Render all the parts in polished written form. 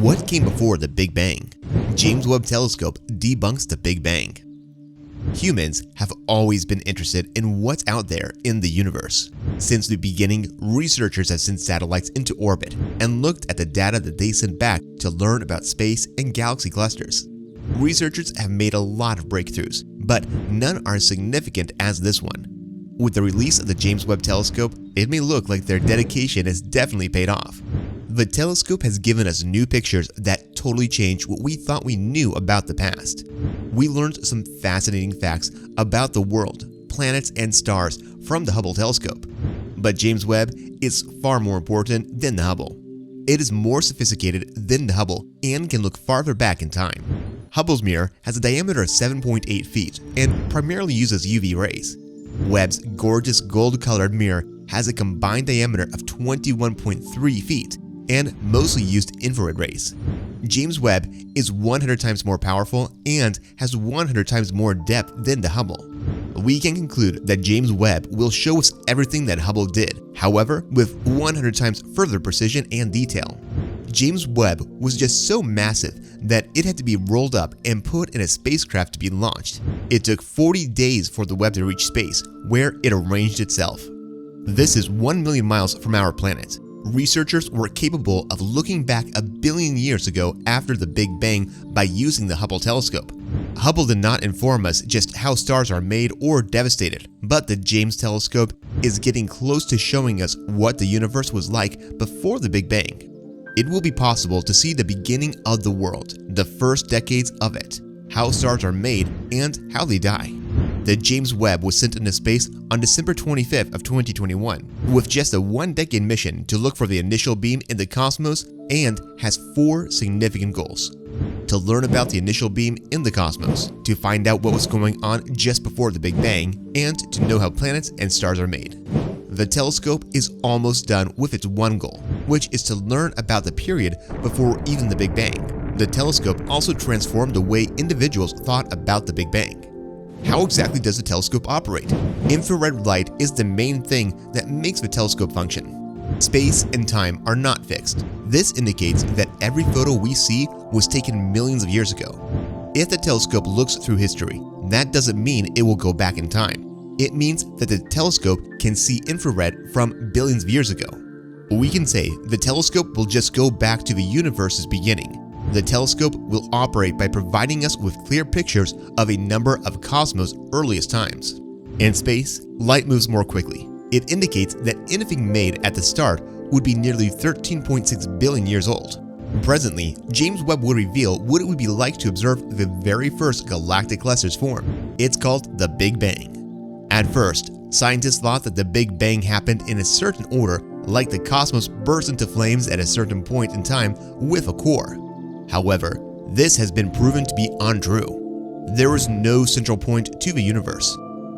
What came before the Big Bang? James Webb Telescope debunks the Big Bang. Humans have always been interested in what's out there in the universe. Since the beginning, researchers have sent satellites into orbit and looked at the data that they sent back to learn about space and galaxy clusters. Researchers have made a lot of breakthroughs, but none are as significant as this one. With the release of the James Webb Telescope, it may look like their dedication has definitely paid off. The telescope has given us new pictures that totally change what we thought we knew about the past. We learned some fascinating facts about the world, planets, and stars from the Hubble telescope. But James Webb is far more important than the Hubble. It is more sophisticated than the Hubble and can look farther back in time. Hubble's mirror has a diameter of 7.8 feet and primarily uses UV rays. Webb's gorgeous gold-colored mirror has a combined diameter of 21.3 feet and mostly used infrared rays. James Webb is 100 times more powerful and has 100 times more depth than the Hubble. We can conclude that James Webb will show us everything that Hubble did, however, with 100 times further precision and detail. James Webb was just so massive that it had to be rolled up and put in a spacecraft to be launched. It took 40 days for the Webb to reach space, where it arranged itself. This is 1 million miles from our planet. Researchers were capable of looking back a billion years ago after the Big Bang by using the Hubble telescope. Hubble did not inform us just how stars are made or devastated, but the James telescope is getting close to showing us what the universe was like before the Big Bang. It will be possible to see the beginning of the world, the first decades of it, how stars are made, and how they die. The James Webb was sent into space on December 25th of 2021 with just a one-decade mission to look for the initial beam in the cosmos and has 4 significant goals. To learn about the initial beam in the cosmos, to find out what was going on just before the Big Bang, and to know how planets and stars are made. The telescope is almost done with its one goal, which is to learn about the period before even the Big Bang. The telescope also transformed the way individuals thought about the Big Bang. How exactly does the telescope operate? Infrared light is the main thing that makes the telescope function. Space and time are not fixed. This indicates that every photo we see was taken millions of years ago. If the telescope looks through history, that doesn't mean it will go back in time. It means that the telescope can see infrared from billions of years ago. We can say the telescope will just go back to the universe's beginning. The telescope will operate by providing us with clear pictures of a number of cosmos' earliest times. In space, light moves more quickly. It indicates that anything made at the start would be nearly 13.6 billion years old. Presently, James Webb will reveal what it would be like to observe the very first galactic clusters form. It's called the Big Bang. At first, scientists thought that the Big Bang happened in a certain order, like the cosmos burst into flames at a certain point in time with a core. However, this has been proven to be untrue. There is no central point to the universe.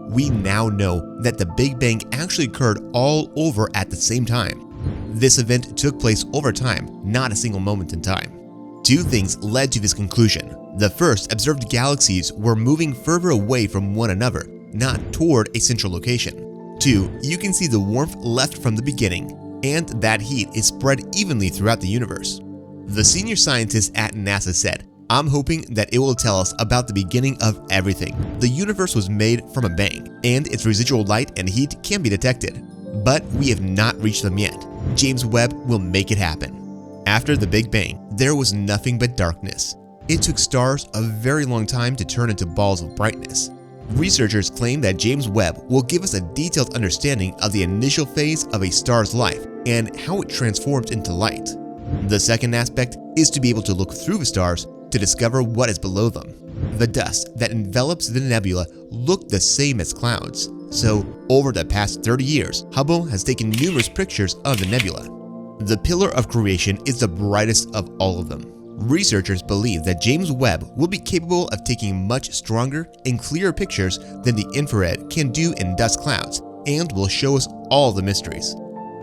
We now know that the Big Bang actually occurred all over at the same time. This event took place over time, not a single moment in time. 2 things led to this conclusion. The first, observed galaxies were moving further away from one another, not toward a central location. 2, you can see the warmth left from the beginning, and that heat is spread evenly throughout the universe. The senior scientist at NASA said, "I'm hoping that it will tell us about the beginning of everything. The universe was made from a bang, and its residual light and heat can be detected. But we have not reached them yet. James Webb will make it happen." After the Big Bang, there was nothing but darkness. It took stars a very long time to turn into balls of brightness. Researchers claim that James Webb will give us a detailed understanding of the initial phase of a star's life and how it transformed into light. The second aspect is to be able to look through the stars to discover what is below them. The dust that envelops the nebula looked the same as clouds. So, over the past 30 years, Hubble has taken numerous pictures of the nebula. The pillar of creation is the brightest of all of them. Researchers believe that James Webb will be capable of taking much stronger and clearer pictures than the infrared can do in dust clouds, and will show us all the mysteries.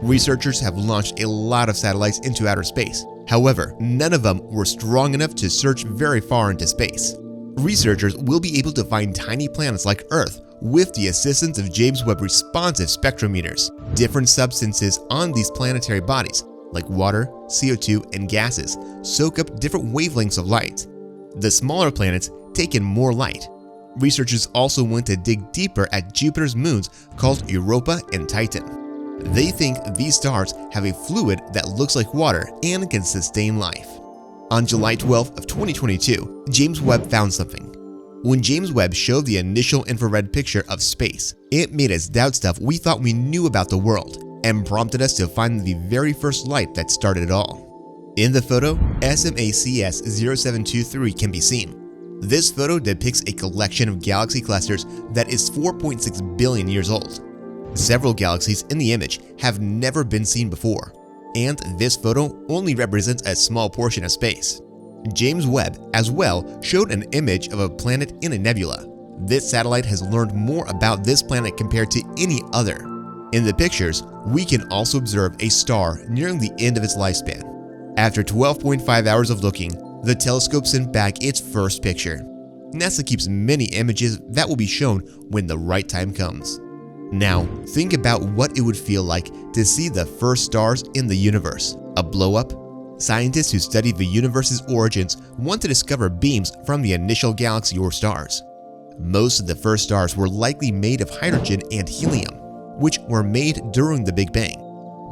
Researchers have launched a lot of satellites into outer space. However, none of them were strong enough to search very far into space. Researchers will be able to find tiny planets like Earth with the assistance of James Webb responsive spectrometers. Different substances on these planetary bodies, like water, CO2, and gases soak up different wavelengths of light. The smaller planets take in more light. Researchers also went to dig deeper at Jupiter's moons called Europa and Titan. They think these stars have a fluid that looks like water and can sustain life. On July 12th of 2022, James Webb found something. When James Webb showed the initial infrared picture of space, it made us doubt stuff we thought we knew about the world and prompted us to find the very first light that started it all. In the photo, SMACS 0723 can be seen. This photo depicts a collection of galaxy clusters that is 4.6 billion years old. Several galaxies in the image have never been seen before, and this photo only represents a small portion of space. James Webb as well showed an image of a planet in a nebula. This satellite has learned more about this planet compared to any other. In the pictures, we can also observe a star nearing the end of its lifespan. After 12.5 hours of looking, the telescope sent back its first picture. NASA keeps many images that will be shown when the right time comes. Now, think about what it would feel like to see the first stars in the universe. A blow-up? Scientists who study the universe's origins want to discover beams from the initial galaxy or stars. Most of the first stars were likely made of hydrogen and helium, which were made during the Big Bang.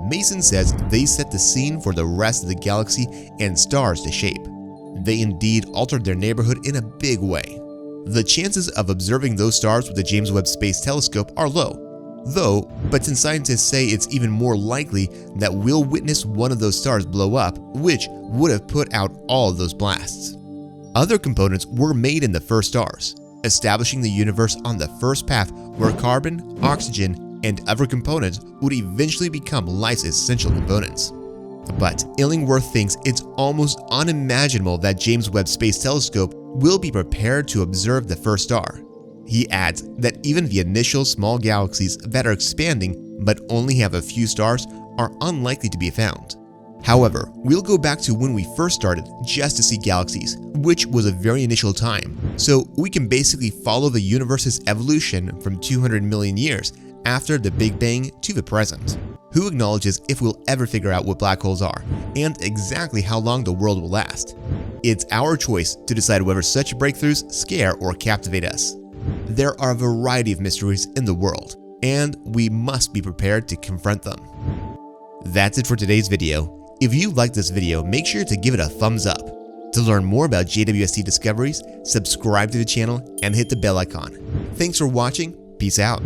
Mason says they set the scene for the rest of the galaxy and stars to shape. They indeed altered their neighborhood in a big way. The chances of observing those stars with the James Webb Space Telescope are low, but some scientists say it's even more likely that we'll witness one of those stars blow up, which would have put out all of those blasts. Other components were made in the first stars, establishing the universe on the first path where carbon, oxygen, and other components would eventually become life's essential components. But Illingworth thinks it's almost unimaginable that James Webb Space Telescope will be prepared to observe the first star. He adds that even the initial small galaxies that are expanding but only have a few stars are unlikely to be found. However, we'll go back to when we first started just to see galaxies, which was a very initial time, so we can basically follow the universe's evolution from 200 million years after the Big Bang to the present. Who acknowledges if we'll ever figure out what black holes are and exactly how long the world will last? It's our choice to decide whether such breakthroughs scare or captivate us. There are a variety of mysteries in the world, and we must be prepared to confront them. That's it for today's video. If you liked this video, make sure to give it a thumbs up. To learn more about JWST discoveries, subscribe to the channel and hit the bell icon. Thanks for watching. Peace out.